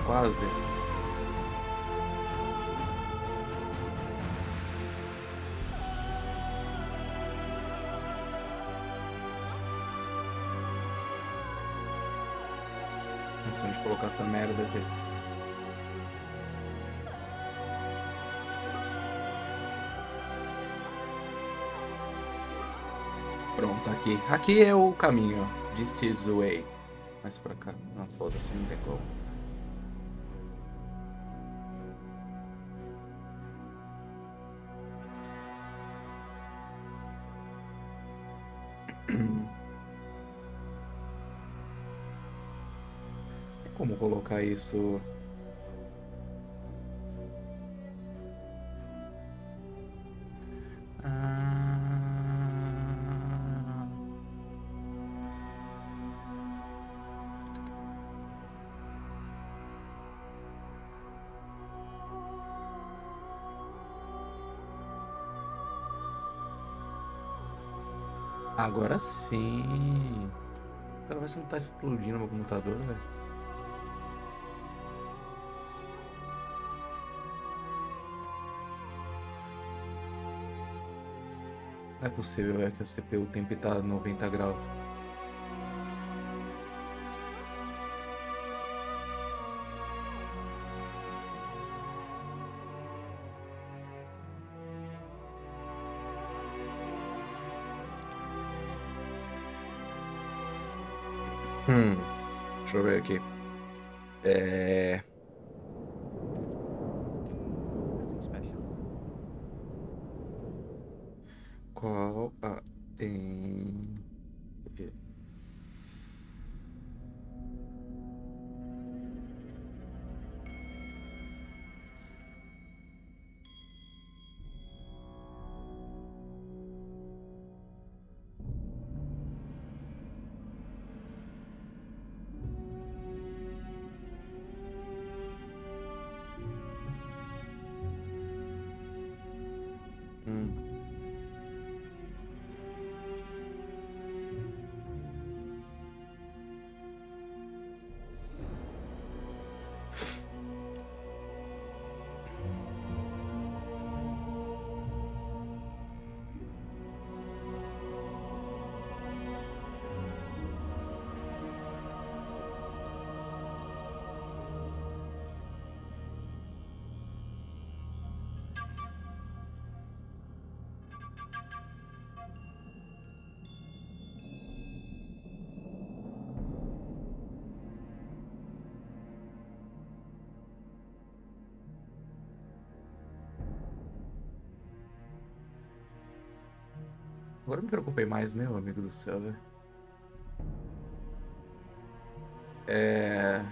quase. Nossa, onde colocar essa merda aqui? Pronto, aqui. Aqui é o caminho. This is the way. Mais pra cá. Não, foda-se, não tem como. Como colocar isso? Ah... Agora sim. Cara, vai se não tá explodindo meu computador, velho. Não é possível, é que a CPU tem que estar 90 graus. Deixa eu ver aqui. É... Qual a... Tem... Hum. Agora eu me preocupei mais, meu amigo do céu, velho. É...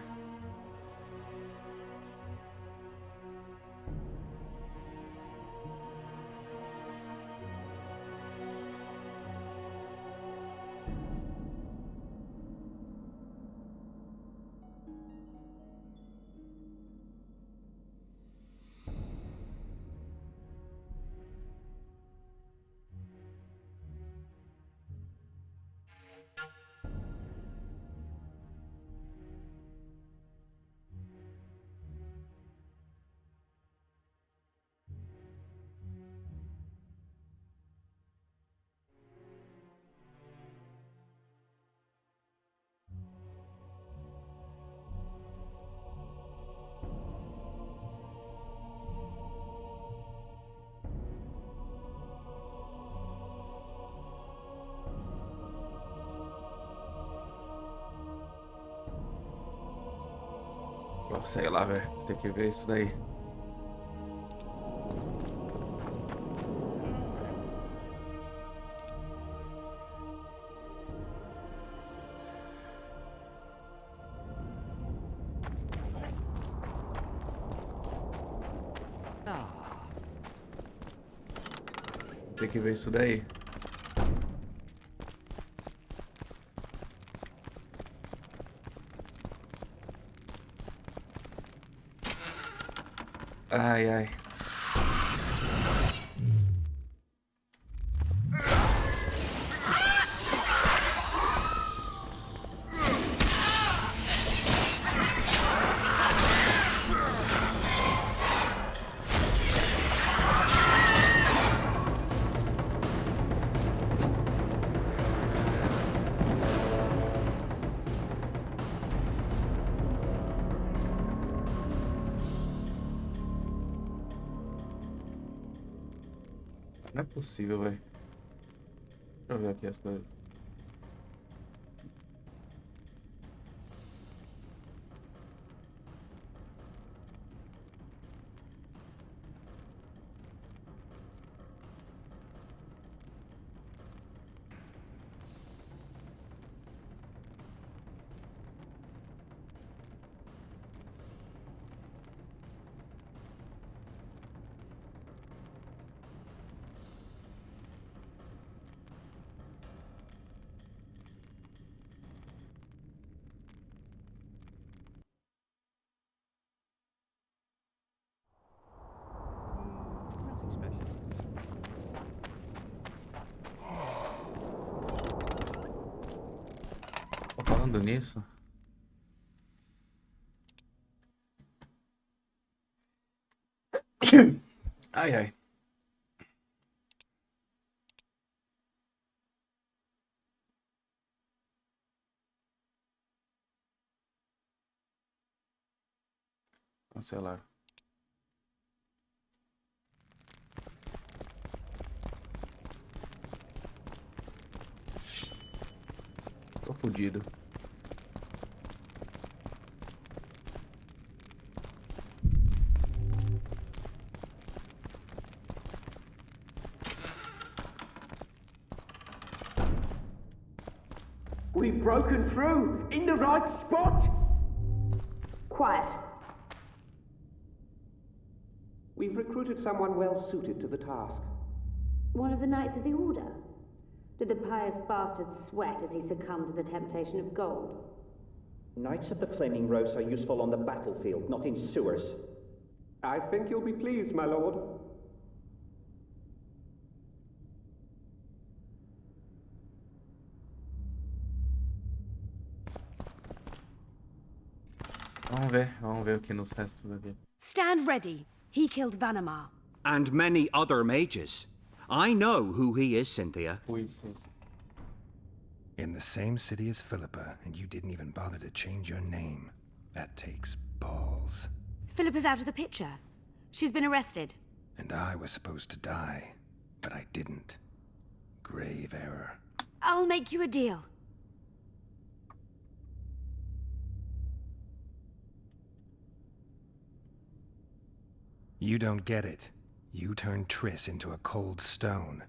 Sei lá, velho. Tem que ver isso daí. Tem que ver isso daí. Ai, ai. Não é possível, velho. Deixa eu ver aqui as coisas. Nothing special. Tô falando nisso. Ai, ai. Cancelar. Tô fudido. We've broken through in the right spot. Quiet. We've recruited someone well suited to the task. One of the Knights of the Order? Did the pious bastard sweat as he succumbed to the temptation of gold? Knights of the Flaming Rose are useful on the battlefield, not in sewers. I think you'll be pleased, my lord. Vamos ver o que nos resta daqui. Stand ready. He killed Vanamar. And many other mages. I know who he is, Cynthia. Ui, sim. In the same city as Philippa, and you didn't even bother to change your name. That takes balls. Philippa's out of the picture. She's been arrested. And I was supposed to die, but I didn't. Grave error. I'll make you a deal. You don't get it. You turned Triss into a cold stone.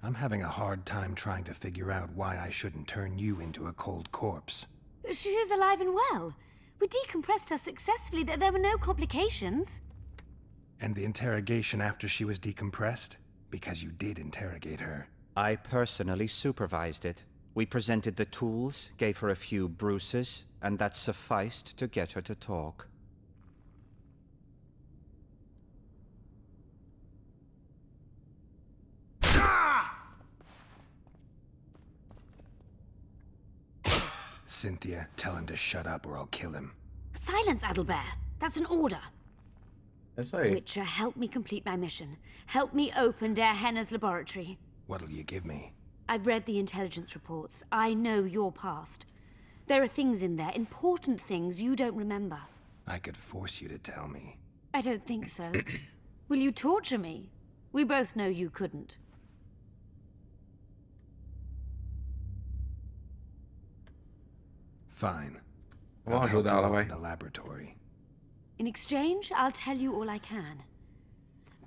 I'm having a hard time trying to figure out why I shouldn't turn you into a cold corpse. She is alive and well. We decompressed her successfully. There were no complications. And the interrogation after she was decompressed? Because you did interrogate her. I personally supervised it. We presented the tools, gave her a few bruises, and that sufficed to get her to talk. Cynthia, tell him to shut up or I'll kill him. Silence, Adelbert. That's an order. É isso aí. Witcher, help me complete my mission. Help me open Der Henner's laboratory. What'll you give me? I've read the intelligence reports. I know your past. There are things in there, important things you don't remember. I could force you to tell me. I don't think so. Will you torture me? We both know you couldn't. Fine. Vamos I'll help ajudá-la, you vai. open the laboratory. In exchange, I'll tell you all I can.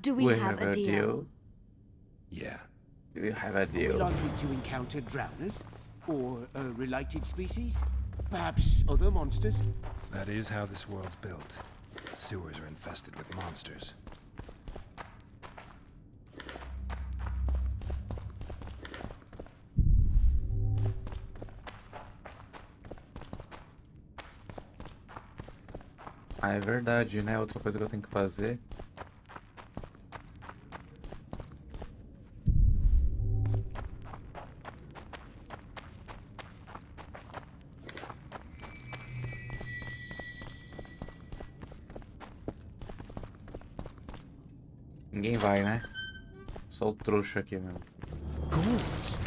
Do we We have a deal? Yeah. Do we have a Are we deal? likely to encounter drowners? Or a related species? Perhaps other monsters? That is how this world's built. Sewers are infested with monsters. Ah, é verdade, né? Outra coisa que eu tenho que fazer. Ninguém vai, né? Só o trouxa aqui mesmo. Ghouls!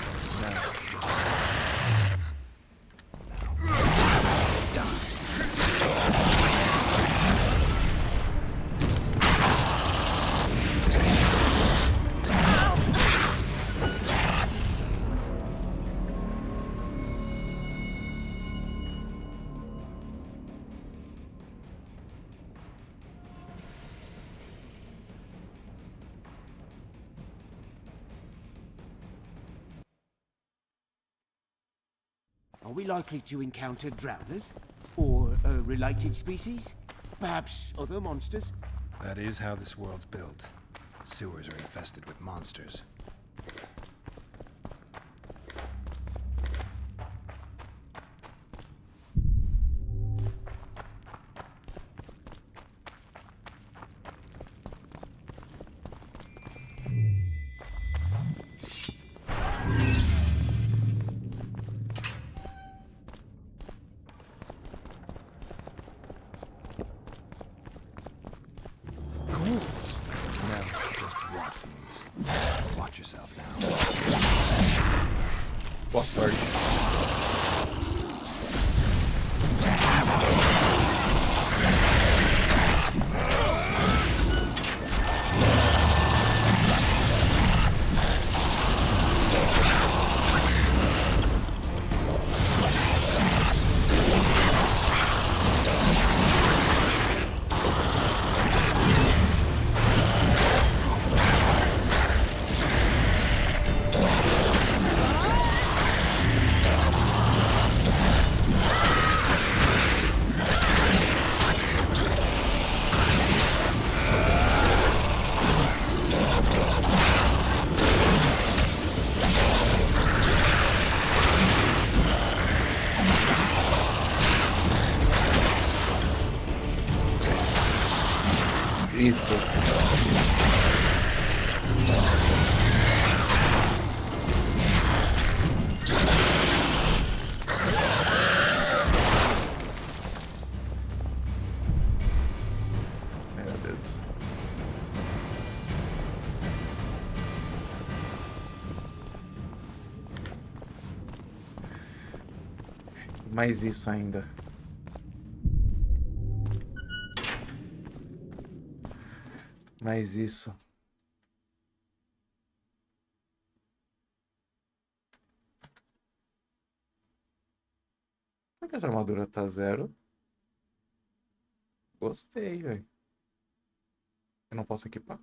Are we likely to encounter drowners? Or related species? Perhaps other monsters? That is how this world's built. Sewers are infested with monsters. Ghouls? No, just rot fiends. Watch yourself now. Boa sorte. Isso. Meu Deus. Mais isso ainda. Mais isso. Por que essa armadura tá 0? Gostei, velho. Eu não posso equipar.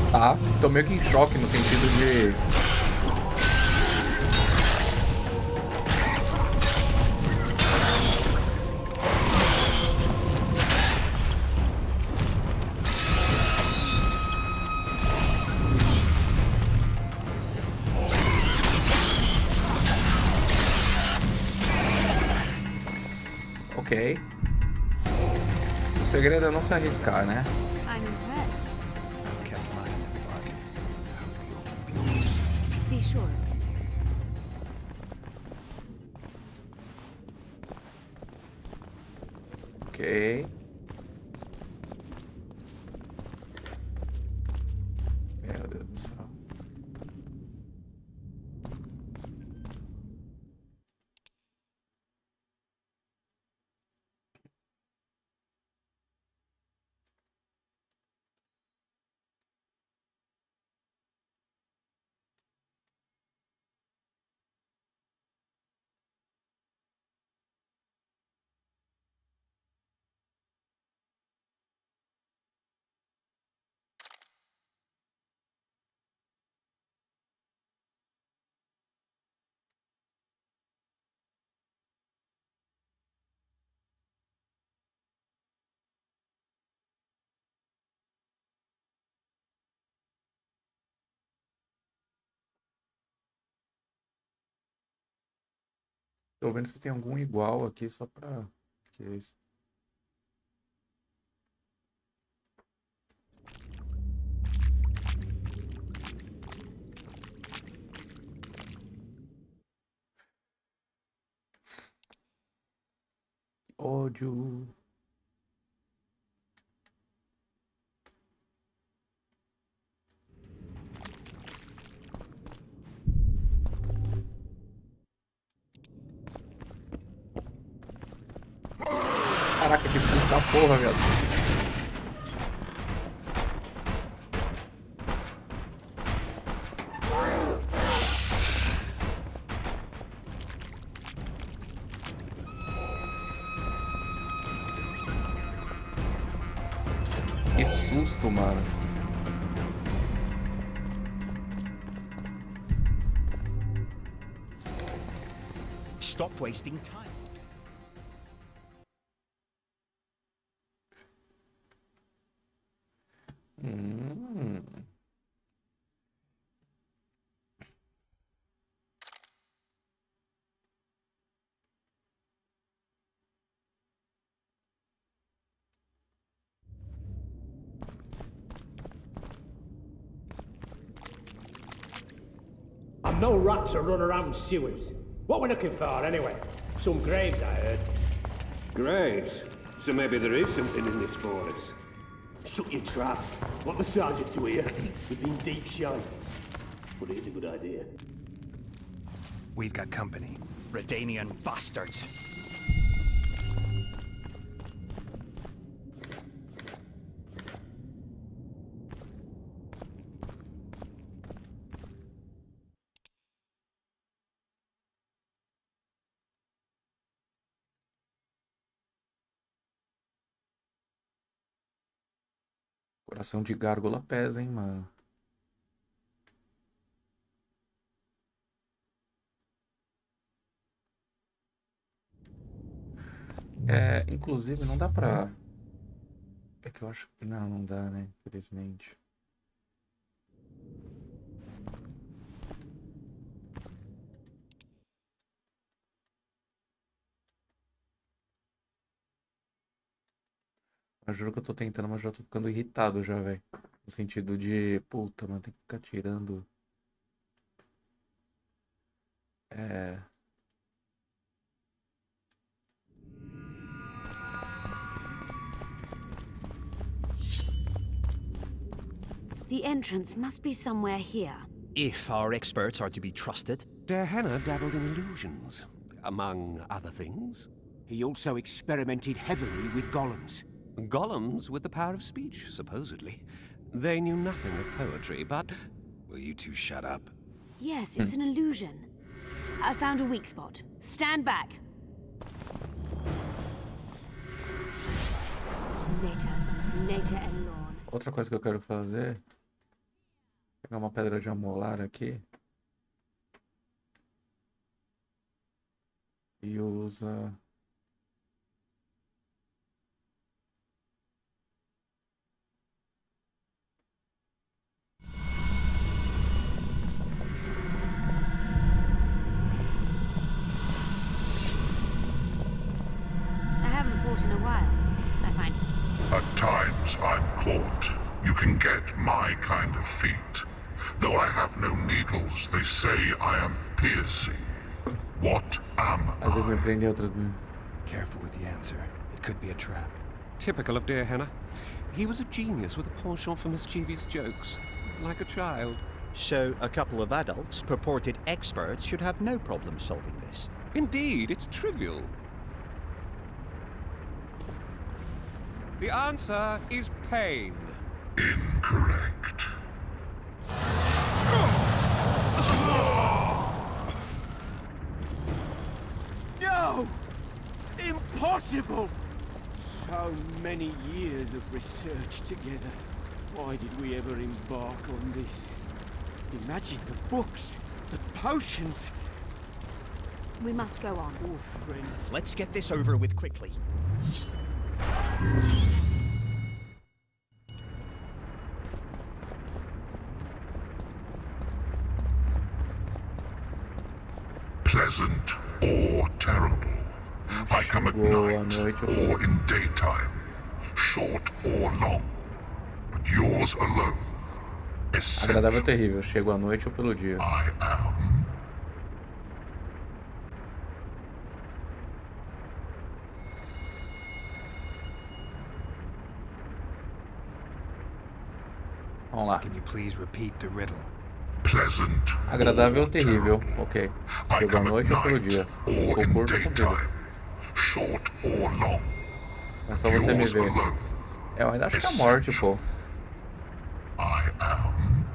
Tá, tô meio que em choque no sentido de... Ok. O segredo é não se arriscar, né? I'm impressed. I've kept my end of the bargain. I hope you'll be honest. Be sure of it. Ok. Meu Deus do céu. Tô vendo se tem algum igual aqui só pra... Que é isso? Ódio. Caraca, que susto da porra, velho. Que susto, mano. Stop wasting time. And no rats are running around sewers. What we're looking for, anyway? Some graves, I heard. Graves. So maybe there is something in this for us. Shut your traps. Want the sergeant to hear? We've been deep shite. But it is a good idea. We've got company. Redanian bastards. Coração de gárgula pesa, hein, mano. É, inclusive, não dá pra... É que eu acho que... Não, não dá, né? Infelizmente. Eu juro que eu tô tentando, mas já tô ficando irritado já, velho. No sentido de... Puta, mano, tem que ficar tirando... É... The entrance must be somewhere here. If our experts are to be trusted. Henna dabbled in illusions, among other things. He also experimented heavily with golems. Golems with the power of speech, supposedly. They knew nothing of poetry, but... Will you two shut up? Yes, it's an illusion. I found a weak spot. Stand back. Later, Elorn. Outra coisa que eu quero fazer... Pegar uma pedra de amolar aqui. E usa... I haven't fought in a while, I find. At times I'm caught. You can get my kind of feat. Though I have no needles, they say I am piercing. What am Às vezes me I? prende, outras... Careful with the answer. It could be a trap. Typical of dear Henna. He was a genius with a penchant for mischievous jokes, like a child. So a couple of adults, purported experts, should have no problem solving this. Indeed, it's trivial. The answer is pain. Incorrect. No! Impossible! So many years of research together. Why did we ever embark on this? Imagine the books, the potions. We must go on. Oh, friend. Let's get this over with quickly. Pleasant or terrible. I come at night or in daytime, short or long, but yours alone. Agradável ou terrível, chego à noite ou pelo dia. I am. Vamos lá. Can you please repeat the riddle? Pleasant. Agradável ou terrível, ok. Chego à noite ou pelo dia. Sou curto ou comprido. Short or long. É só você me ver. Eu ainda acho que é a morte, pô. I am.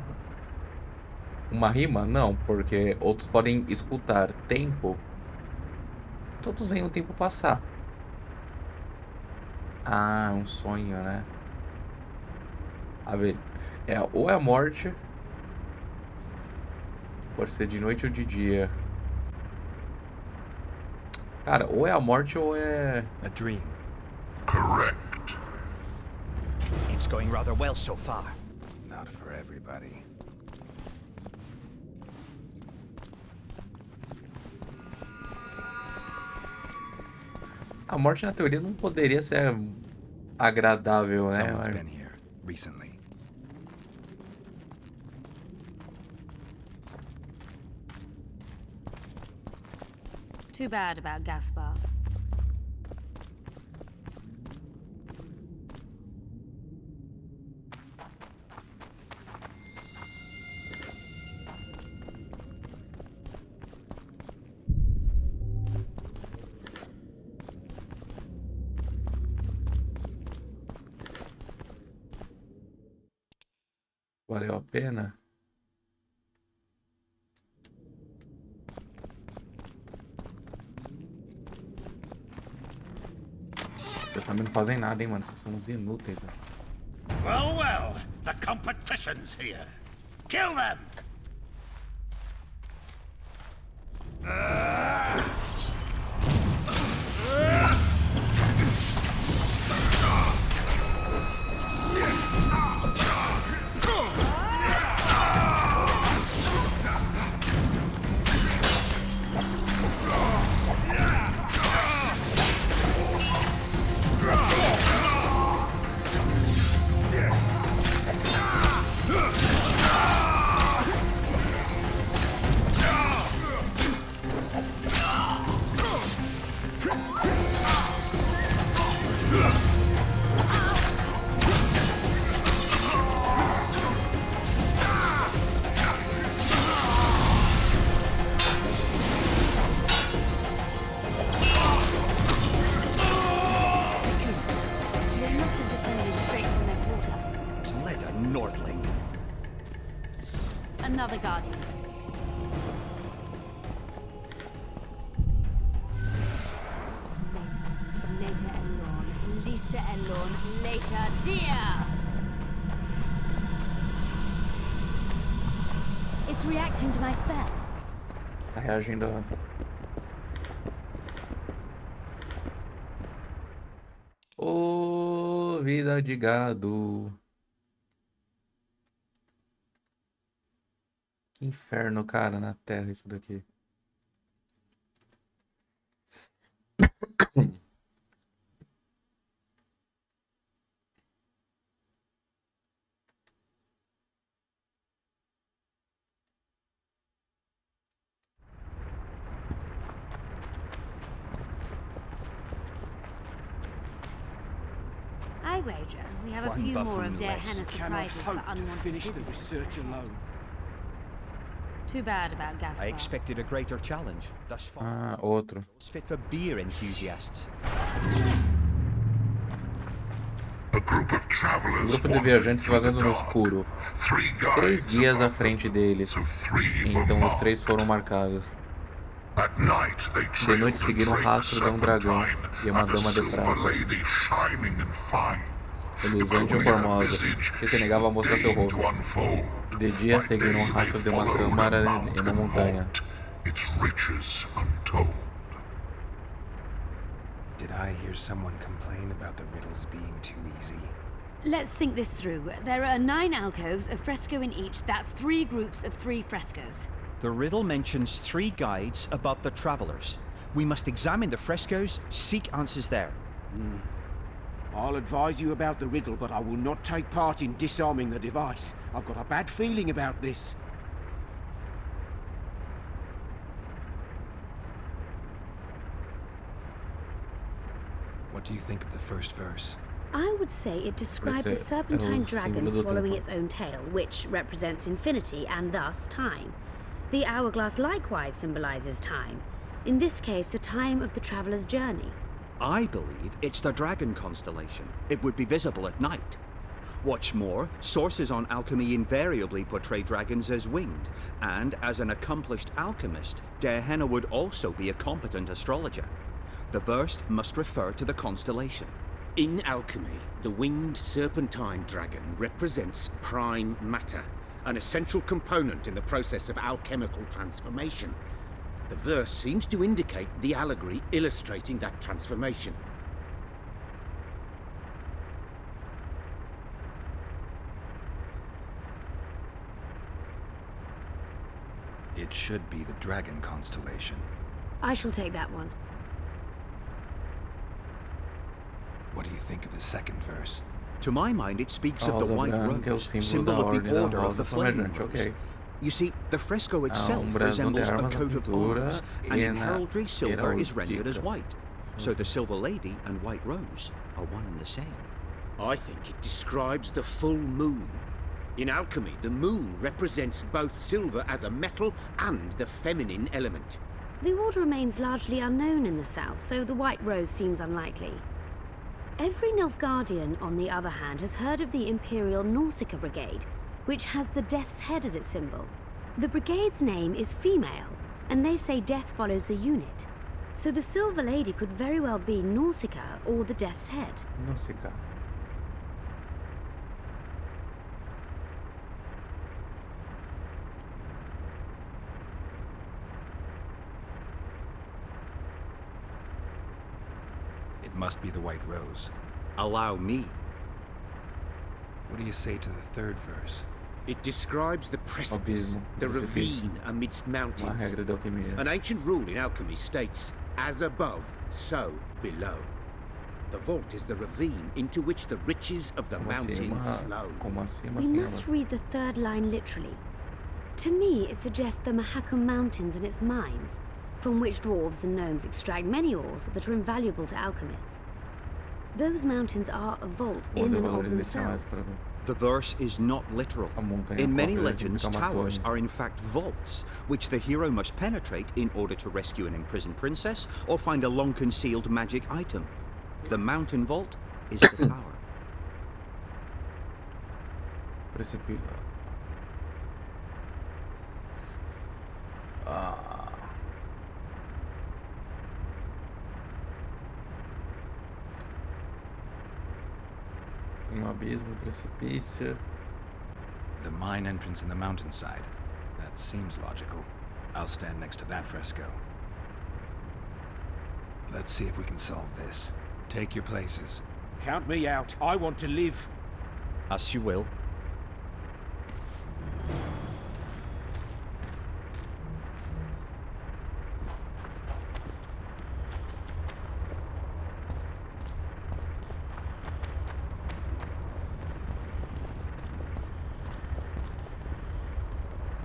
Uma rima? Não, porque outros podem escutar tempo. Todos veem o tempo passar. Ah, um sonho, né? A ver, ou é a morte. Pode ser de noite ou de dia. Cara, ou é a morte ou é... A dream. Correct. It's going rather well so far. Not for everybody. A morte, na teoria, não poderia ser agradável, né? Someone's been here recently. Too bad about Gaspar. Valeu a pena? Vocês também não fazem nada, hein, mano? Vocês são uns inúteis, né? Well, well, the competition's here. Kill them! Another guardian. Later Elorn. Lisa Elorn. Later dear. It's reacting to my spell. Tá reagindo a... Ô, vida de gado. Que inferno, cara, na terra isso daqui. I wager we have a few more of Dare Hannah's surprises for unwanted visitors. Too bad about Gaspar. I expected a greater challenge. Thus far. Ah, outro. It's fit for beer enthusiasts. Um grupo de viajantes vagando no escuro. 3 guias à frente deles. Então os 3 foram marcados. De noite seguiram o rastro de um dragão e uma dama de prata, reluzente e formosa, que se negava a mostrar seu rosto. De dia seguiram o rastro de uma câmara em uma montanha. Did I hear someone complain about the riddles being too easy? Let's think this through. There are 9 alcoves, a fresco in each. That's 3 groups of 3 frescoes. The riddle mentions 3 guides above the travelers. We must examine the frescoes, seek answers there. I'll advise you about the riddle, but I will not take part in disarming the device. I've got a bad feeling about this. What do you think of the first verse? I would say it describes a serpentine dragon swallowing its own tail, which represents infinity and thus time. The hourglass likewise symbolizes time. In this case, the time of the traveler's journey. I believe it's the dragon constellation. It would be visible at night. What's more, sources on alchemy invariably portray dragons as winged, and as an accomplished alchemist, Gehenna would also be a competent astrologer. The verse must refer to the constellation. In alchemy, the winged serpentine dragon represents prime matter, an essential component in the process of alchemical transformation. The verse seems to indicate the allegory illustrating that transformation. It should be the dragon constellation. I shall take that one. What do you think of the second verse? To my mind, it speaks of the white rose, symbol of the order of the flaming rose. You see, the fresco itself resembles a coat of arms, and in heraldry, silver is rendered as white. So the Silver Lady and White Rose are one and the same. I think it describes the full moon. In alchemy, the moon represents both silver as a metal and the feminine element. The order remains largely unknown in the south, so the White Rose seems unlikely. Every Nilfgaardian, on the other hand, has heard of the Imperial Nausicaa Brigade, which has the Death's Head as its symbol. The brigade's name is female, and they say death follows a unit. So the Silver Lady could very well be Nausicaa or the Death's Head. Nausicaa. It must be the White Rose. Allow me. What do you say to the third verse? It describes the precipice, the ravine amidst mountains. An ancient rule in alchemy states, as above, so below. The vault is the ravine into which the riches of the mountain flow. We must read the third line literally. To me, it suggests the Mahakam Mountains and its mines, from which dwarves and gnomes extract many ores that are invaluable to alchemists. Those mountains are a vault in and of themselves. The verse is not literal. In many legends, towers are in fact vaults, which the hero must penetrate in order to rescue an imprisoned princess or find a long-concealed magic item. The mountain vault is the tower. Abismo, precipício. The mine entrance in the mountainside. That seems logical. I'll stand next to that fresco. Let's see if we can solve this. Take your places. Count me out. I want to live. As you will.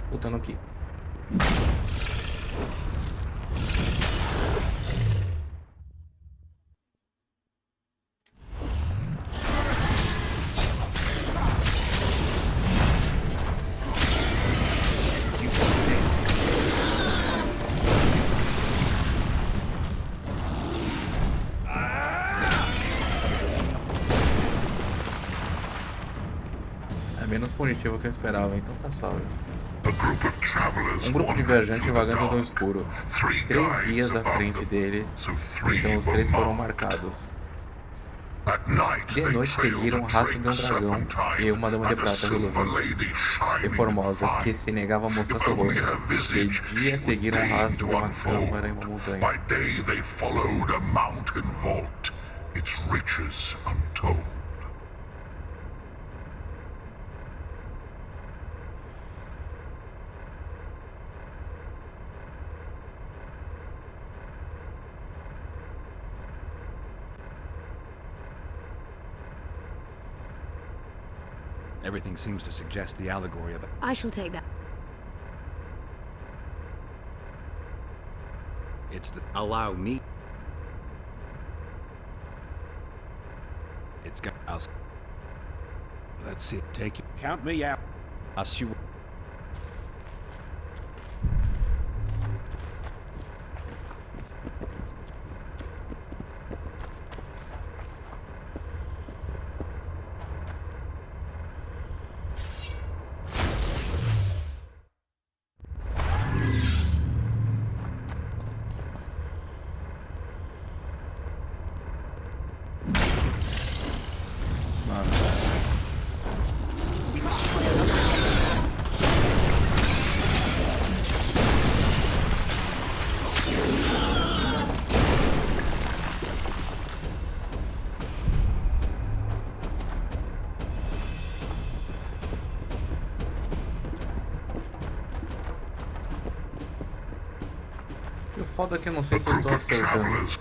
Voltando aqui. É menos punitivo que eu esperava, então tá salvo. Grupo de viajantes vagando no escuro. 3 guias à frente deles, então os 3 foram marcados. De noite seguiram o rastro de um dragão e uma dama de prata reluzente e formosa que se negava a mostrar seu rosto. De dia seguiram o rastro de uma câmara em uma montanha. By day they followed a mountain vault, its riches untold. Everything seems to suggest the allegory of it. I shall take that. It's the... Allow me. It's got... Let's see. Take you. Count me out. As you... E o foda é que eu não sei se eu tô acertando.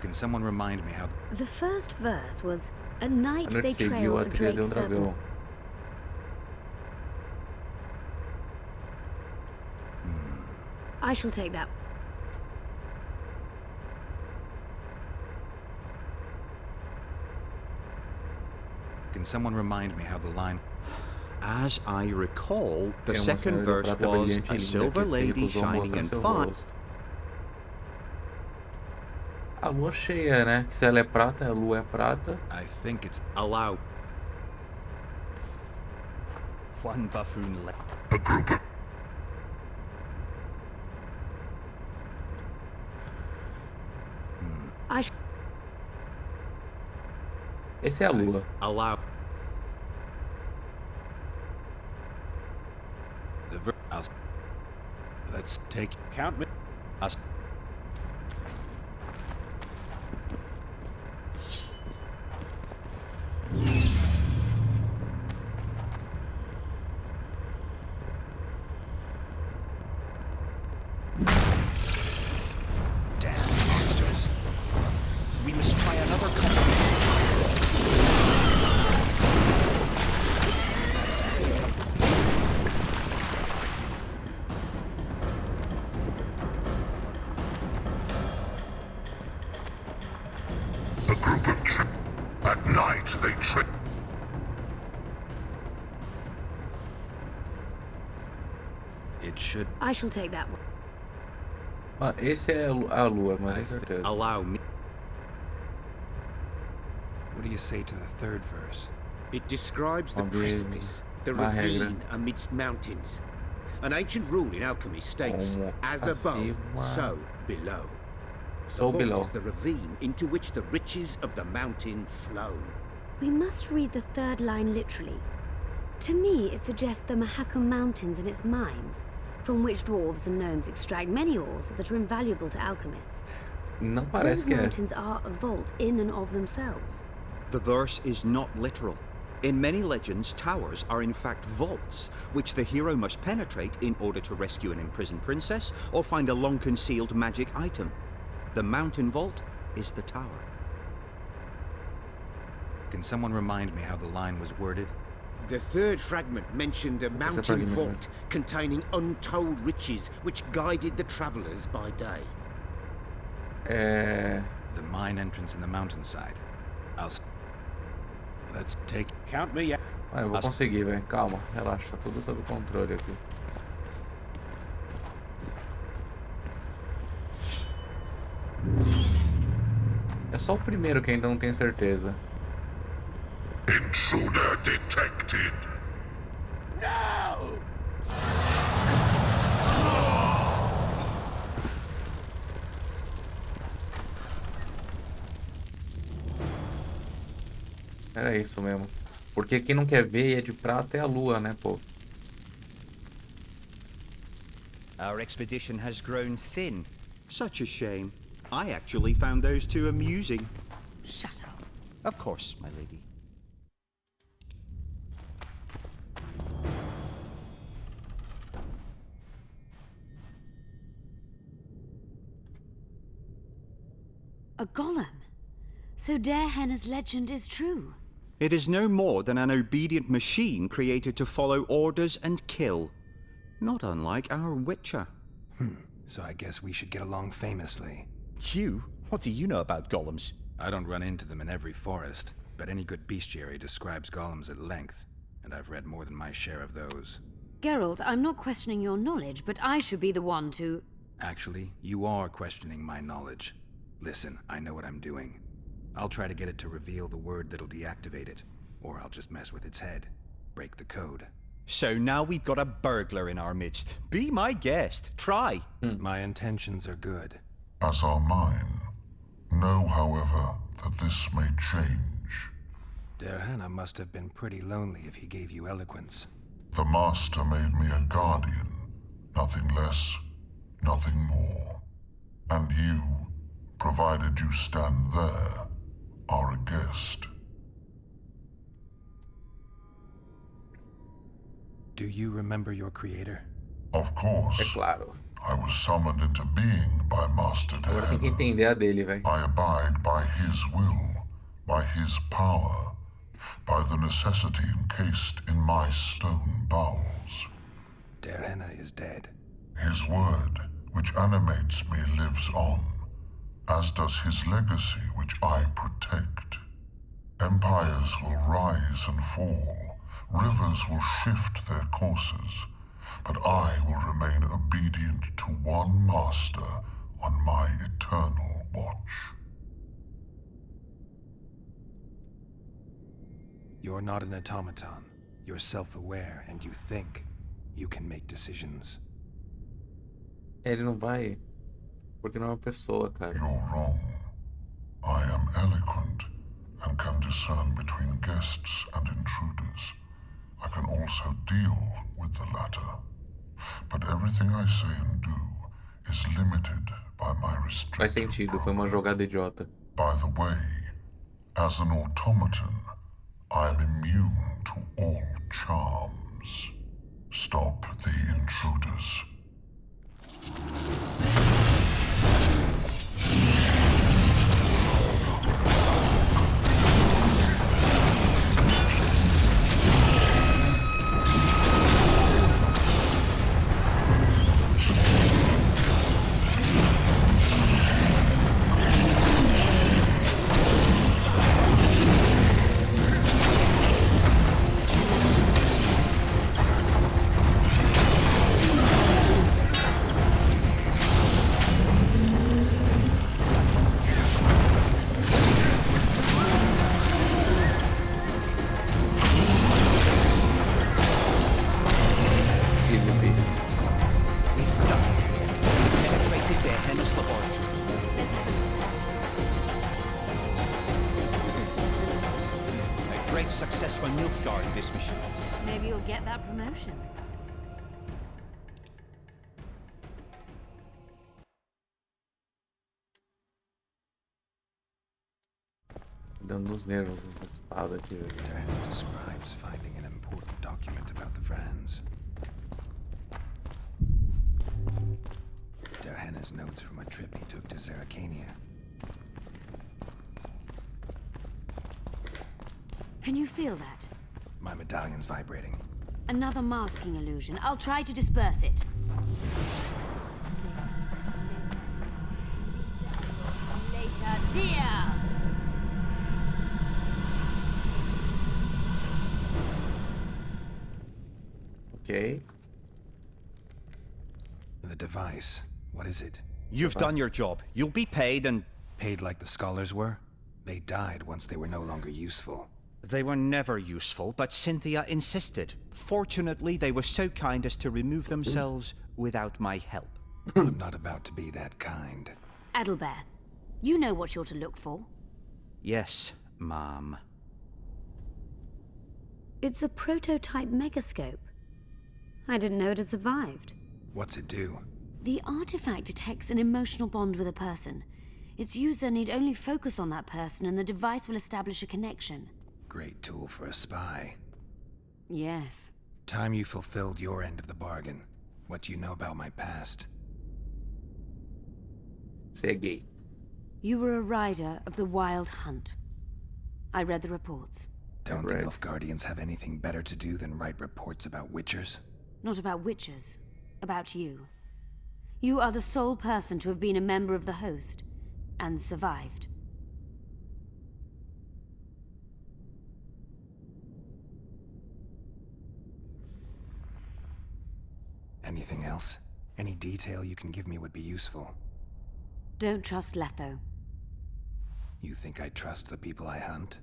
Can someone remind me how... The first verse was, "At night A noite they trail seguiu a a trilha de drake's dragão. serpent." I shall take that. Can someone remind me how the line... As I recall, the Tem uma second senhora de verse prata was brilhante e a linda silver que se lady recusou a shining mostrar in seu fire. rosto. A lua cheia, né? Que se ela é prata, a lua é prata. I think it's... Allow. One buffoon left. A group of Esse é a lua. Allow. The ver... Let's take... Count me. As Damn monsters. we must try another combination. a group of at night they trip. It should... I shall take that one. Ah, esse é a lua, mas com certeza. Allow me. What do you say to the third verse? It describes the Vamos ver precipice, the uma regra. ravine amidst mountains. An ancient rule in alchemy states, Como as above, acima, so below. so The vault below. is the ravine into which the riches of the mountain flow. We must read the third line literally. To me, it suggests the Mahakam Mountains and its mines, from which dwarves and gnomes extract many ores that are invaluable to alchemists. Não Those parece que é. mountains are a vault in and of themselves. The verse is not literal. In many legends, towers are in fact vaults, which the hero must penetrate in order to rescue an imprisoned princess or find a long-concealed magic item. The mountain vault is the tower. Can someone remind me how the line was worded? The third fragment mentioned a mountain vault containing untold riches which guided the travelers by day. The mine entrance in the mountainside. Let's take... Count me out. Ah, eu vou conseguir, velho. Calma, relaxa. Tá tudo sob controle aqui. É só o primeiro que ainda não tenho certeza. Intruder detected. No! Era isso mesmo. Porque quem não quer ver e é de prata é a lua, né, pô? Our expedition has grown thin. Such a shame. I actually found those two amusing. Shut up. Of course, my lady. A golem? So Darehenna's legend is true? It is no more than an obedient machine created to follow orders and kill. Not unlike our Witcher. So I guess we should get along famously. You? What do you know about golems? I don't run into them in every forest, but any good bestiary describes golems at length, and I've read more than my share of those. Geralt, I'm not questioning your knowledge, but I should be the one to... Actually, you are questioning my knowledge. Listen, I know what I'm doing. I'll try to get it to reveal the word that'll deactivate it, or I'll just mess with its head. Break the code. So now we've got a burglar in our midst. Be my guest. Try. My intentions are good. As are mine. Know, however, that this may change. Darehenna must have been pretty lonely if he gave you eloquence. The Master made me a guardian. Nothing less, nothing more. And you, provided you stand there, are a guest. Do you remember your creator? Of course. É claro. I was summoned into being by Master Agora tem que entender a dele, velho. I abide by his will, by his power, by the necessity encased in my stone bowels. Darehenna is dead. His word, which animates me, lives on, as does his legacy, which I protect. Empires will rise and fall, rivers will shift their courses, but I will remain obedient to one master on my eternal watch. You're not an automaton. You're self-aware, and you think. You can make decisions. Ele não vai, porque não é uma pessoa, cara. You're wrong. I am eloquent and can discern between guests and intruders. I can also deal with the latter. But everything I say and do is limited by my restrictive Faz sentido, foi uma jogada idiota. By the way, as an automaton, I am immune to all charms. Stop the intruders. Success for Nilfgaard in this mission. Maybe you'll get that promotion. Dando nos nervos essa espada aqui, velho. Darehenna describes finding an important document about the Vrans. Darehenna's notes from a trip he took to Zerrikania. Can you feel that? My medallion's vibrating. Another masking illusion. I'll try to disperse it. Later, dear! Ok. The device. What is it? You've done your job. You'll be paid and... Paid like the scholars were? They died once they were no longer useful. They were never useful, but Cynthia insisted. Fortunately, they were so kind as to remove themselves without my help. I'm not about to be that kind. Adelbert, you know what you're to look for. Yes, ma'am. It's a prototype megascope. I didn't know it had survived. What's it do? The artifact detects an emotional bond with a person. Its user need only focus on that person and the device will establish a connection. Great tool for a spy. Yes. Time you fulfilled your end of the bargain. What do you know about my past? Você é gay. You were a rider of the Wild Hunt. I read the reports. Don't the Nilfgaardians have anything better to do than write reports about witchers? Not about witchers. About you. You are the sole person to have been a member of the Host, and survived. Anything else? Any detail you can give me would be useful. Don't trust Letho. You think I trust the people I hunt?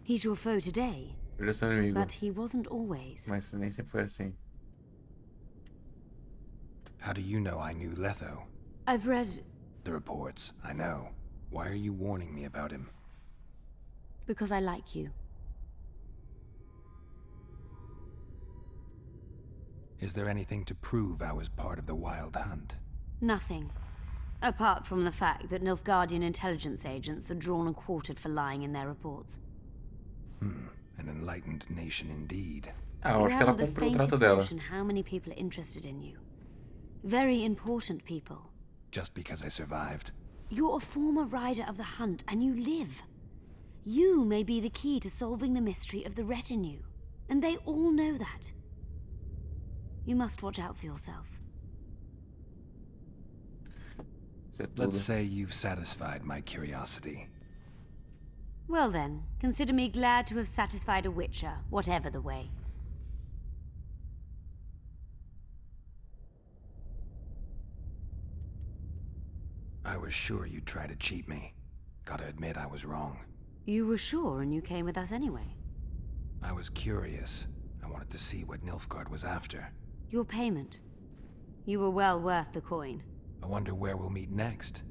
He's your foe today, Ele é seu inimigo, but he wasn't always. mas nem sempre foi assim. How do you know I knew Letho? I've read... The reports, I know. Why are you warning me about him? Because I like you. Is there anything to prove I was part of the Wild Hunt? Nothing. Apart from the fact that Nilfgaardian intelligence agents are drawn and quartered for lying in their reports. An enlightened nation indeed. Eu acho que ela comprou o trato dela. How many people are interested in you? Very important people. Just because I survived? You're a former rider of the Hunt, and you live. You may be the key to solving the mystery of the retinue, and they all know that. You must watch out for yourself. Let's say you've satisfied my curiosity. Well then, consider me glad to have satisfied a witcher, whatever the way. I was sure you'd try to cheat me. Gotta admit I was wrong. You were sure, and you came with us anyway. I was curious. I wanted to see what Nilfgaard was after. Your payment. You were well worth the coin. I wonder where we'll meet next.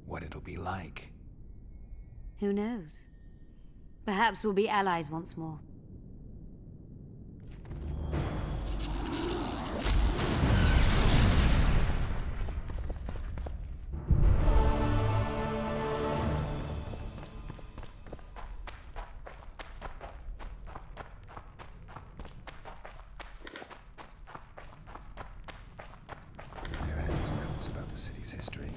What it'll be like. Who knows? Perhaps we'll be allies once more. There are these notes about the city's history.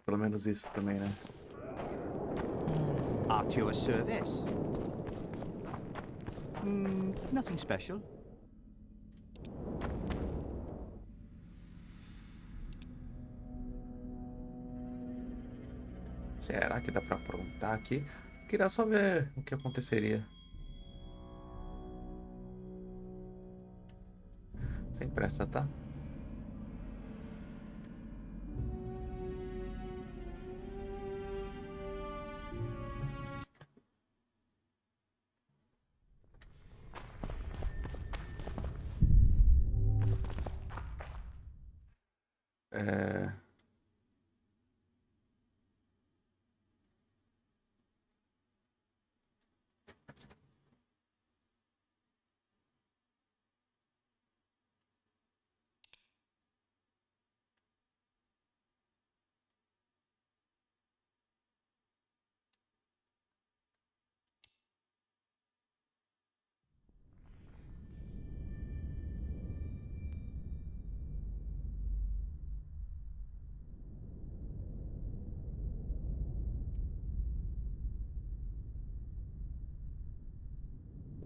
Pelo menos isso também, né? At your service. Nothing special. Será que dá pra aprontar aqui? Queria só ver o que aconteceria. Sem pressa, tá?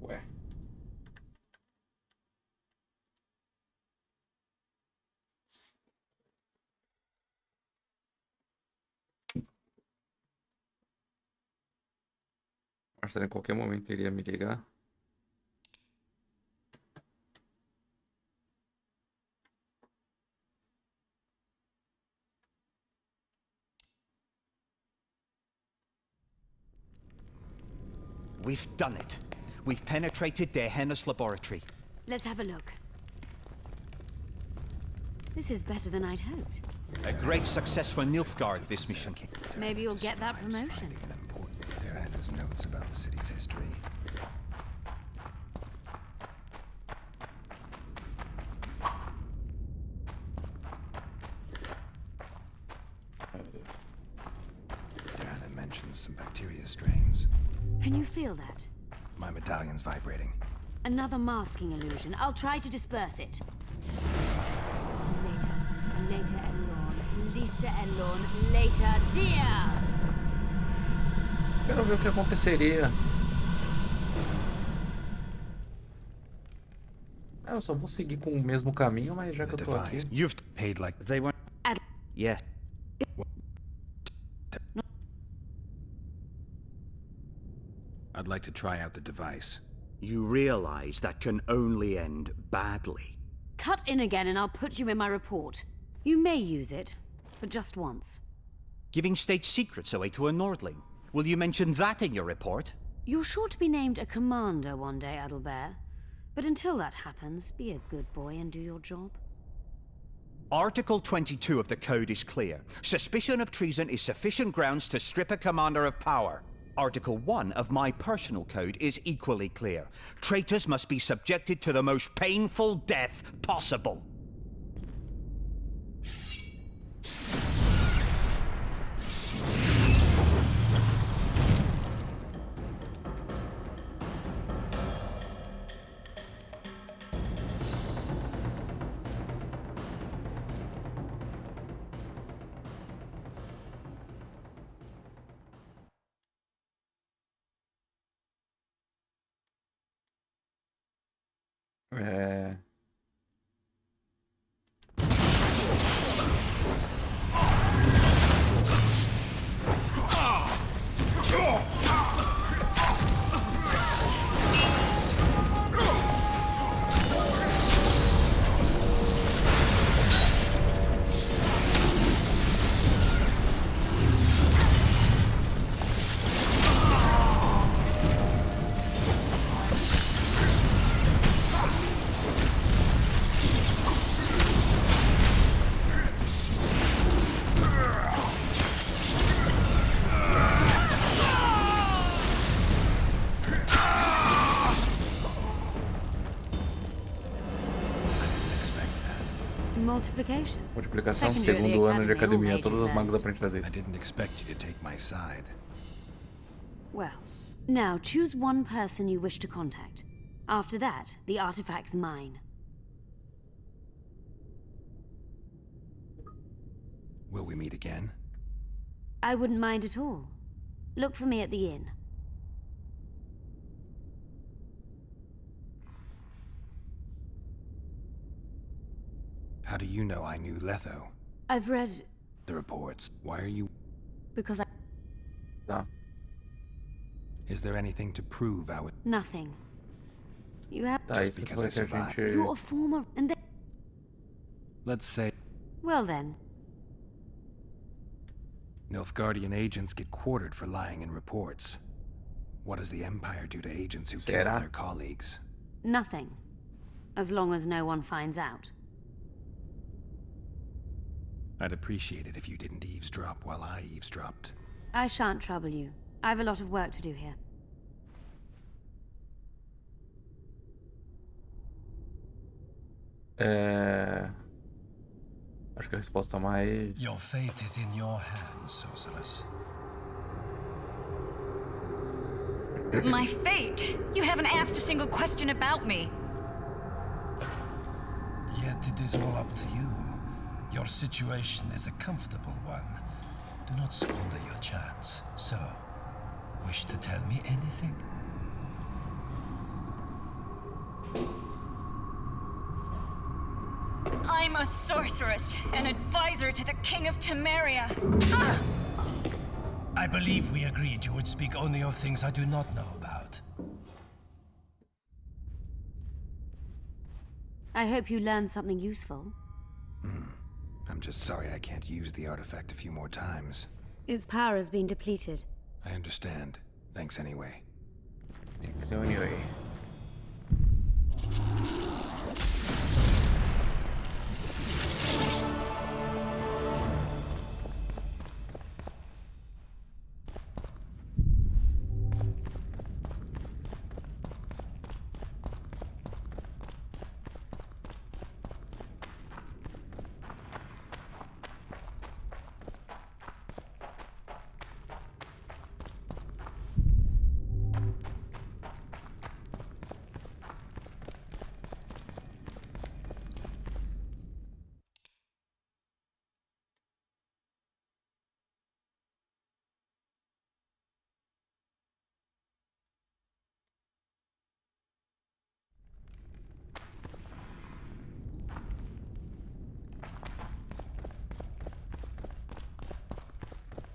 Ué. Marcelo, em qualquer momento iria me ligar. We've done it. We've penetrated Dehenna's laboratory. Let's have a look. This is better than I'd hoped. A great success for Nilfgaard, this mission. Maybe you'll get that promotion. There are his notes about the city's history. some bacteria strains. Can you feel that? My medallion's vibrating. Another masking illusion. I'll try to disperse it. Later, Elorn. Lisa Elorn. Later, dear! Quero ver o que aconteceria. Eu só vou seguir com o mesmo caminho, mas já que eu tô aqui... You've paid like they weren't... Yeah. I'd like to try out the device. You realize that can only end badly. Cut in again and I'll put you in my report. You may use it, but just once. Giving state secrets away to a Nordling. Will you mention that in your report? You're sure to be named a commander one day, Adelbert. But until that happens, be a good boy and do your job. Article 22 of the Code is clear. Suspicion of treason is sufficient grounds to strip a commander of power. Article 1 of my personal code is equally clear. Traitors must be subjected to the most painful death possible. Multiplicação, segundo ano de academia. Todos os magos aprendem a fazer isso. I didn't expect you to take my side. Well, now choose one person you wish to contact. After that, the artifact's mine. Will we meet again? I wouldn't mind at all. Look for me at the inn. How do you know I knew Letho? I've read... the reports. Why are you... Because I... Tá. Is there anything to prove our... Nothing. You have... Tá, isso foi que a gente... You're a former... and then... Let's say... Well then. Nilfgaardian agents get quartered for lying in reports. What does the Empire do to agents who kill their colleagues? Nothing. As long as no one finds out. I'd appreciate it if you didn't eavesdrop while I eavesdropped. I shan't trouble you. I have a lot of work to do here. Acho que a resposta mais... Your fate is in your hands, sorceress. My fate? You haven't asked a single question about me. Yet it is all up to you. Your situation is a comfortable one. Do not squander your chance. So, wish to tell me anything? I'm a sorceress, an advisor to the King of Temeria. Ah! I believe we agreed you would speak only of things I do not know about. I hope you learned something useful. I'm just sorry I can't use the artifact a few more times. Its power has been depleted. I understand. Thanks anyway. Thanks anyway.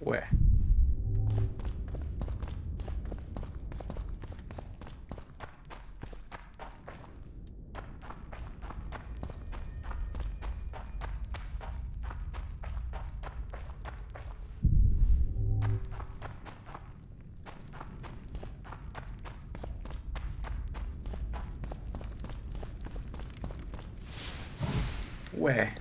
Ué. Ué.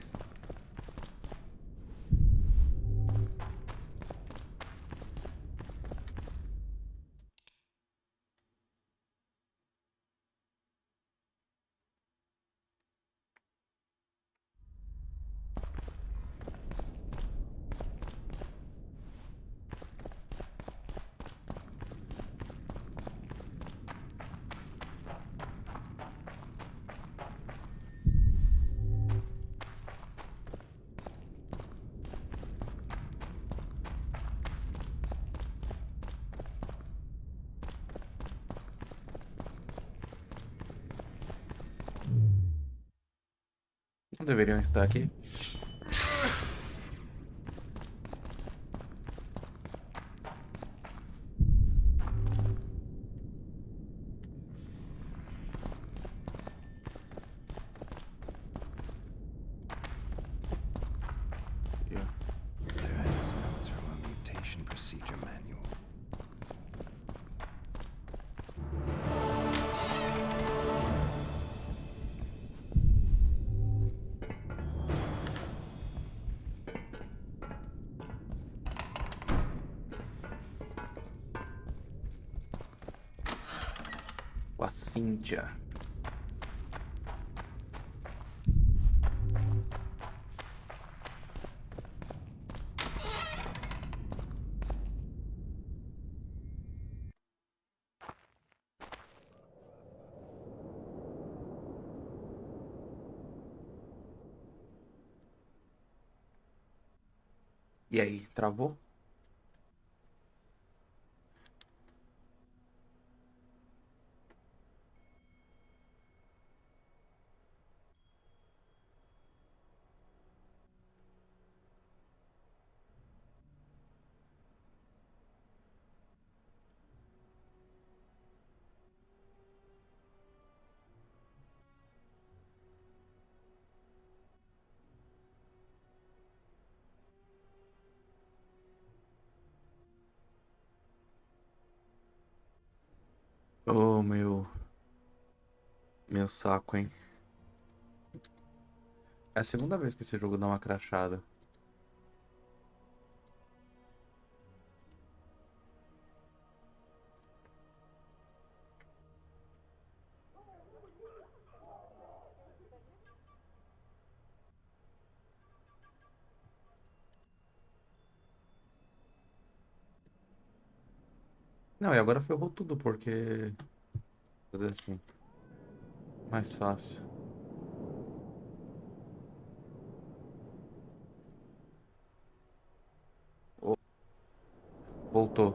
Não deveriam estar aqui. Notes from a mutation procedure manual. Com a Cíntia. E aí, travou? Oh, meu saco, hein? É a segunda vez que esse jogo dá uma crashada. Não, e agora ferrou tudo, porque... Fazer assim. Mais fácil. Oh, voltou.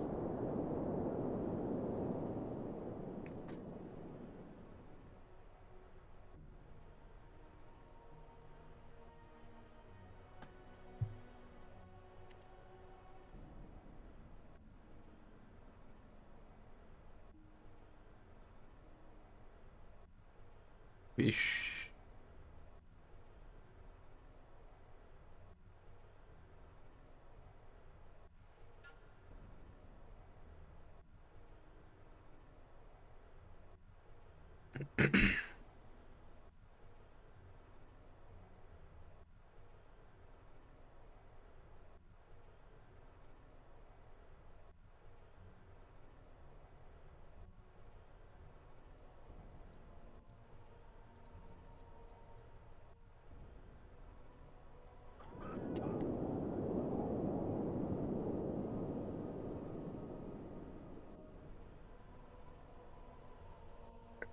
Vixe.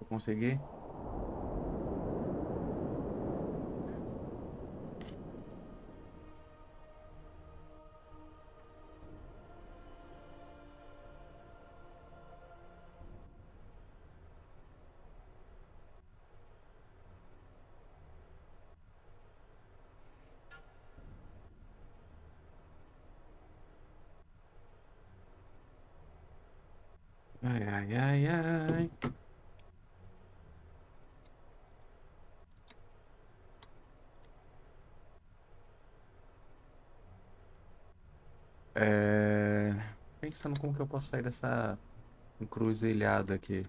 Eu consegui? Ai, ai, ai, ai. É... Pensando como que eu posso sair dessa encruzilhada aqui.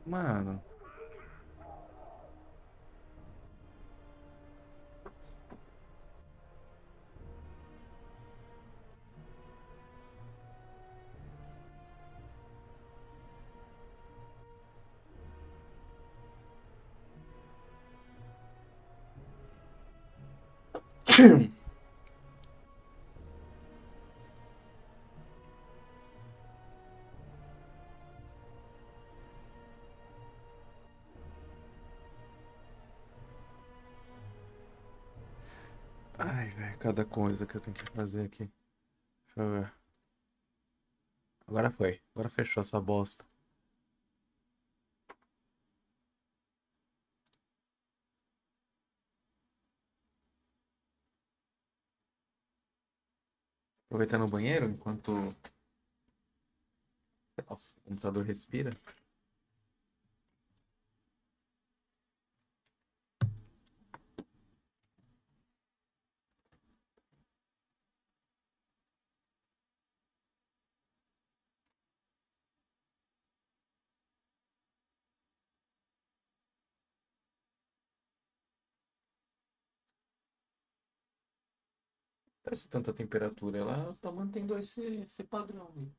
Mano. Ai, velho, cada coisa que eu tenho que fazer aqui. Deixa eu ver. Agora foi. Agora fechou essa bosta. Aproveitar no banheiro enquanto sei lá, o computador respira. Não ser tanta temperatura, ela tá mantendo esse padrão aí.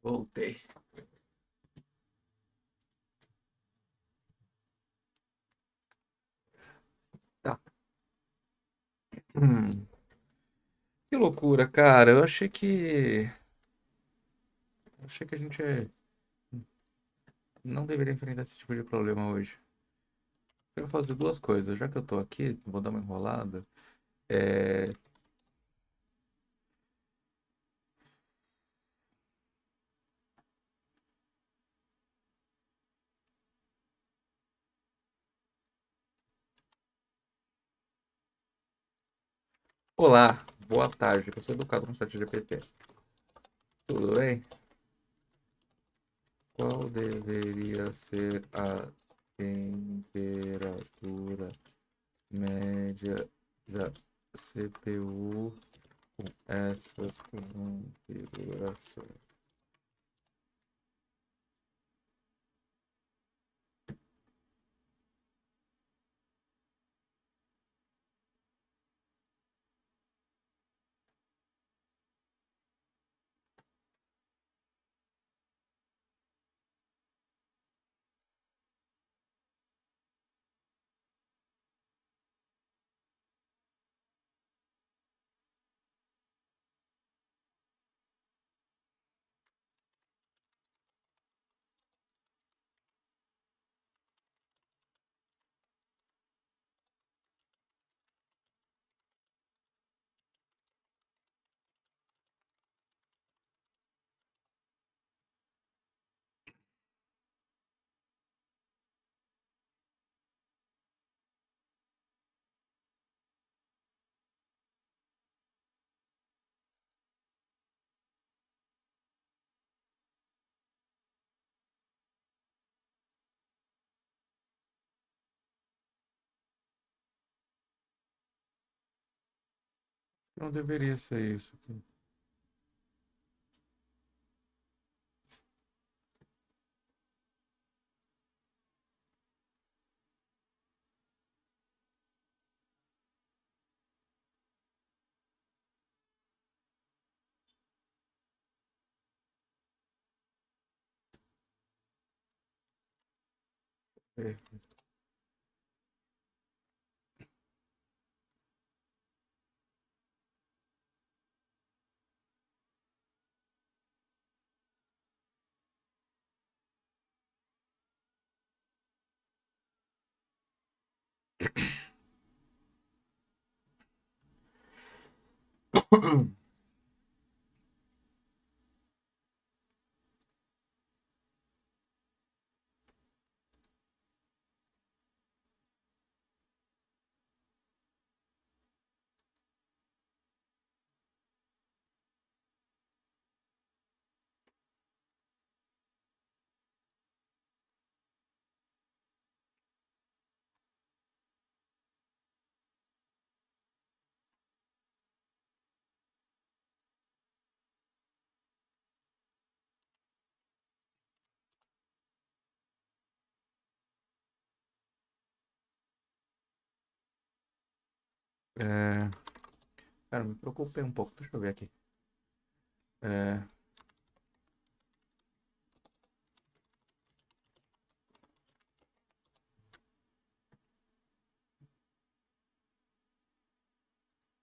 Voltei. Tá. Que loucura, cara. Eu achei que. Achei que a gente não deveria enfrentar esse tipo de problema hoje. Quero fazer duas coisas. Já que eu tô aqui, vou dar uma enrolada. É... Olá, boa tarde. Eu sou educado com o chat GPT. Tudo bem? Qual deveria ser a temperatura média da CPU com essas configurações? Não deveria ser isso aqui. É. É... Cara, me preocupei um pouco. Deixa eu ver aqui. É...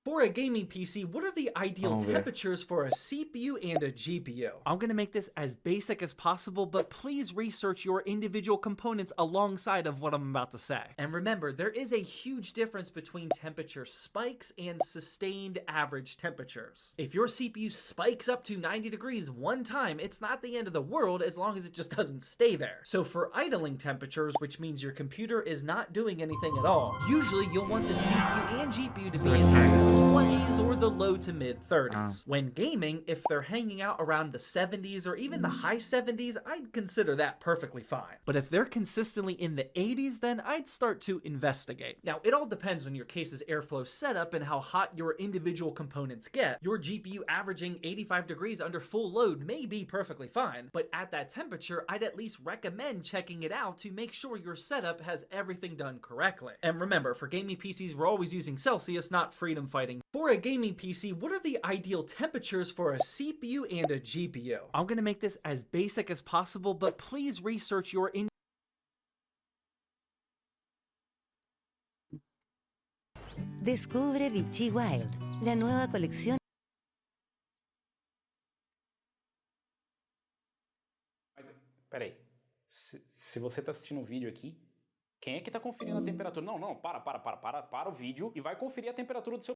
For a gaming PC, what are the ideal Vamos ver. temperatures for a CPU and a GPU? I'm going to make this as basic as possible, but please research your individual components alongside of what I'm about to say. And remember, there is a huge difference between temperature spikes and sustained average temperatures. If your CPU spikes up to 90 degrees one time, it's not the end of the world as long as it just doesn't stay there. So for idling temperatures, which means your computer is not doing anything at all, usually you'll want the CPU and GPU to be in the 20s or the low to mid 30s. When gaming, if they're hanging out around the 70s or even the high 70s, I'd consider that perfectly fine. But if they're consistently in the 80s, then I'd start to investigate. Now, it all depends on your case's airflow setup and how hot your individual components get. Your GPU averaging 85 degrees under full load may be perfectly fine, but at that temperature, I'd at least recommend checking it out to make sure your setup has everything done correctly. And remember, for gaming PCs, we're always using Celsius, not freedom fighting getting. For a gaming PC, what are the ideal temperatures for a CPU and a GPU? I'm gonna make this as basic as possible, but please research your Descubre Vichy Wild, la nueva colección. Peraí. Se você tá assistindo um vídeo aqui, quem é que tá conferindo a temperatura? Não, para o vídeo e vai conferir a temperatura do seu